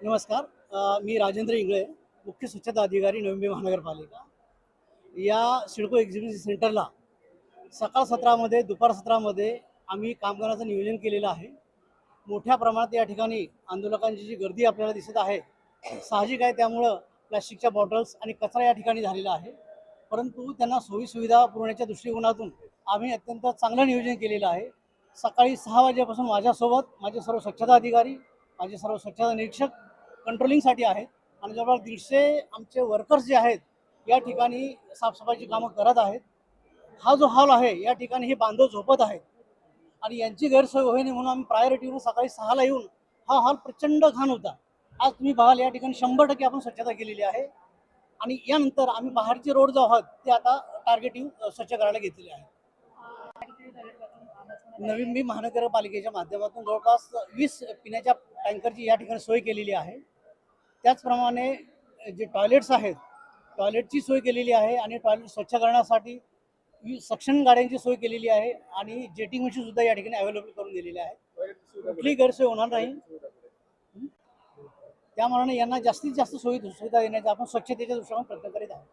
नमस्कार. मी राजेंद्र इंगळे, मुख्य स्वच्छता अधिकारी नवी मुंबई महानगरपालिका. या सिडको एक्झिबिशन सेंटरला सकाळ सत्रामध्ये, दुपार सत्रामध्ये आम्ही कामगारांचं नियोजन केलेलं आहे. मोठ्या प्रमाणात या ठिकाणी आंदोलकांची जी गर्दी आपल्याला दिसत आहे, साहजिक आहे. त्यामुळं प्लॅस्टिकच्या बॉटल्स आणि कचरा या ठिकाणी झालेला आहे. परंतु त्यांना सोयीसुविधा पुरवण्याच्या दृष्टिकोनातून आम्ही अत्यंत चांगलं नियोजन केलेलं आहे. सकाळी 6 वाजेपासून माझ्यासोबत माझे सर्व स्वच्छता अधिकारी, माझे सर्व स्वच्छता निरीक्षक कंट्रोलिंगसाठी आहेत आणि जवळपास 150 आमचे वर्कर्स जे आहेत या ठिकाणी साफसफाईची कामं करत आहेत. हा जो हॉल आहे या ठिकाणी हे बांधव झोपत आहेत आणि यांची गैरसोय होई नाही म्हणून आम्ही प्रायोरिटीनं सकाळी 6ला येऊन हा हॉल प्रचंड घाण होता. आज तुम्ही पाहाल या ठिकाणी 100% आपण स्वच्छता केलेली आहे आणि यानंतर आम्ही बाहेरचे रोड जो आहोत ते आता टार्गेटिंग स्वच्छ करायला घेतलेले आहे. नवी मुंबई महानगरपालिकेच्या माध्यमातून जवळपास 20 पिण्याच्या टँकरची या ठिकाणी सोय केलेली आहे. त्याचप्रमाणे जे टॉयलेट्स आहेत, टॉयलेटची सोय केलेली आहे आणि टॉयलेट स्वच्छ करण्यासाठी सक्शन गाड्यांची सोय केलेली आहे आणि जेटिंग मशीन सुद्धा या ठिकाणी अवेलेबल करून दिलेली आहे. कुठलीही गैरसोय होणार नाही. त्यामुळे यांना जास्तीत जास्त सुविधा देण्याचा आपण स्वच्छतेच्या दृष्टीने प्रयत्न करीत आहोत.